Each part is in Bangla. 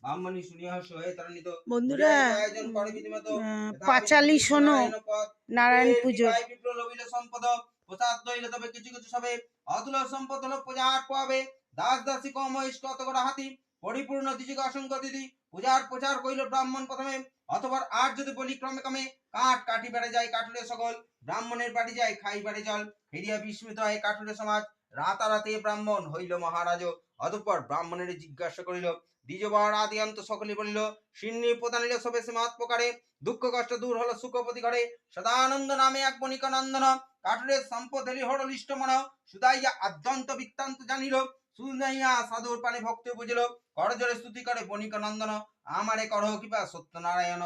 ব্রাহ্মণী শুনিয়া হয়ে ত্বরান্বিত বন্ধুরা আয়োজন করে বিধিমতো পাঁচালি শোনো নারায়ণ পুজো বিপ্র লবিল সম্পদ প্রসাদ দইল তবে কিছু কিছু সবে অতুল সম্পদ হলো পূজার পাবে দাস দাসী কম কত করে হাতি পরিপূর্ণ দিজিকে অসংখ্য দিদি পূজার প্রচার কইল ব্রাহ্মণ প্রথমে অথবা আর যদি বলি ক্রমে ক্রমে কাঠ কাটি বেড়ে যায় কাঠুরে সকল ব্রাহ্মণের বাড়ি যায় খাই বাড়ি জল ফিরিয়া বিস্মিত হয় কাঠুরে সমাজ রাতারাতি ব্রাহ্মণ হইল মহারাজ অতঃপর ব্রাহ্মণের জিজ্ঞাসা করিল দ্বিজবার আদি অন্ত সকলে বলিল সিন্নি প্রদানিল সবে সীমাত প্রকারে দুঃখ কষ্ট দূর হলো সুখপতি ঘরে সদানন্দ নামে এক বণিক নন্দন কাঠুরের সম্পদ হেলি হল লিষ্ট মন সুদাইয়া আদ্যন্ত বৃত্তান্ত জানিল সুদাইয়া সাধুর পানে ভক্তি বুঝিল করজোরে স্তুতি করে বণিক নন্দন আমারে করহ কৃপা সত্যনারায়ণ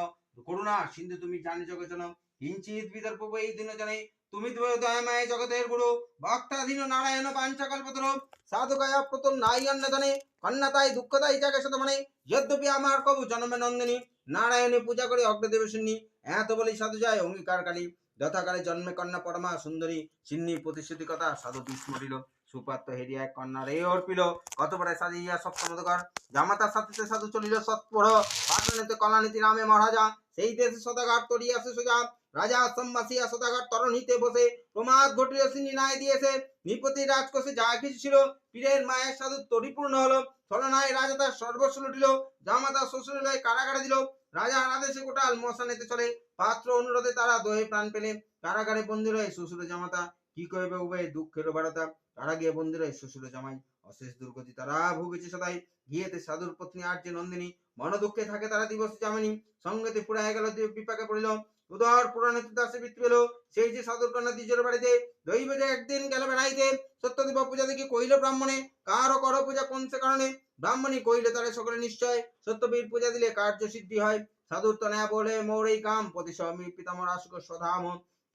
করুণা সিন্ধু তুমি জানি জগজন কিঞ্চিত বিদর্প এই দিন জানে তুমি দয়াময় জগতের গুরু ভক্তাধীন নারায়ণ পাঞ্চা কল্পতরু সাধু গায়া প্রতম নাই অন্নদানে কন্যাতাই দুঃখদাই জাগে শত মানে যদ্যপি আমার কবু জন্মে নন্দিনী নারায়ণে পূজা করে অগ্রদেব সিন্নি এত বলি সাধু যায় অঙ্গীকার কালী যথাকালে জন্মে কন্যা পরমা সুন্দরী সিন্নি প্রতিশ্রুতি কথা সাধু বিস্মরিল সুপাত্র হেরিয়া এক কন্যা রে অর্পিল কত পরে সাজিয়া সপ্তমদকর জামাতার সাথে সাধু চলিল সৎপর পাটনেতে কলানীতি নামে মহারাজা সেই দেশে সদাঘাট তরিয়াছে সোজা রাজা সম্বাসিয়া সদাঘাট তরণীতে বসে প্রমাদ ঘটিল সিন্নি নাই দিয়েছে নিপতি রাজকোষে যা কিছু ছিল পীরের মায়ের সাধু তরিপূর্ণ হলো ছলনায় রাজা তার সর্বস্ব লুটিল জামাতা শ্বশুরালয় কারাগারে দিল রাজার আদেশে গোটাল মশানেতে চলে পাত্র অনুরোধে তারা দহে প্রাণ পেলে কারাগারে বন্দী রয়ে শ্বশুর জামাতা কি কইবে উভয় দুঃখের বারতা তারা গিয়ে বন্দী রয়ে শ্বশুর জামাই অশেষ দুর্গতি তারা ভুগেছে সদাই গিয়েতে সাধুর পত্নী আর্য নন্দিনী মন দুঃখে থাকে তারা দিবস জামিনী সঙ্গতে পুরায় গেল বিপাকে পড়িল উদর পুরাণে দাসে বৃত্তি পেল সেই যে সাধুর কন্যা দ্বিজের বাড়িতে দৈব যে একদিন গেল বেড়াইতে সত্যদেব পূজা দেখি কইল ব্রাহ্মণে কারো করো পূজা কোন সে কারণে ব্রাহ্মণী কইলে তারা সকলে নিশ্চয় সত্যবীর পূজা দিলে কার্য সিদ্ধি হয় সাধুর তনয়া বলে মোর এই কাম প্রতি স্বামী পিতামর আশুক সধাম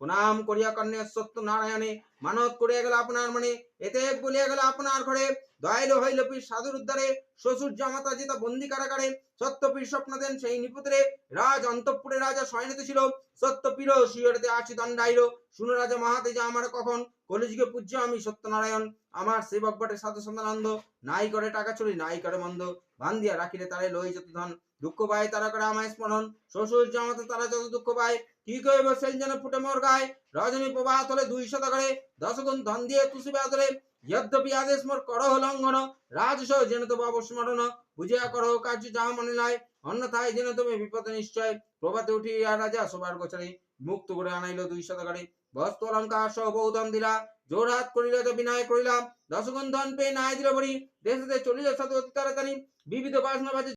প্রণাম করিয়া কন্যা সত্য নারায়ণে মানত করিয়া গেল আপনার মনে এতে বলিয়া গেল আপনার ঘরে দয়ালু হইল পীর সাধুর উদ্ধারে শ্বশুর জামাতা যেতা বন্দি কারাগারে সত্য পীর স্বপ্ন দেন সেই নিপুত্রে রাজ অন্তঃপুরে রাজা শয়নিত ছিল সত্য পীর শিয়রতে আছি দণ্ডাইল শুনো রাজা মহাতে যে আমার কখন কলিযুগে পূজ্য আমি সত্যনারায়ণ আমার সেবক বটে সাধু সন্তানন্দ নাই করে টাকা চুরি নাই করে মন্দ বান্ধিয়া রাখিলে তারে লই যত ধন দুঃখ পায় তারা করে আমায় স্মরণ শ্বশুর জামাতে তারা যত দুঃখ পায় কি কইব সেই যেন ফুটে মোর গায়ে রজনী প্রভাত হলে 200 করে 10 গুণ ধন দিয়ে তুষিবে আদরে যদ্যপি আদেশ মোর করহ লঙ্ঘন রাজস যেন তবু অবস্মরণ বুঝিয়া করহ কার্য যাহা মনে নয় অন্যথায় যেন তুমি বিপদ নিশ্চয় প্রভাতে উঠিয়া রাজা সবার গোচরে মুক্ত করে আনাইল 200 করে বস্ত্র অলঙ্কার সহ বহুধন দিলা জোরহাত করিল যে বিনয় করিলাম 10 গুণ ধন পেয়ে নাই দিল বড়ি দেশে চলিল সাধু অতি তাড়াতাড়ি বিবিধ বাসনা বাজে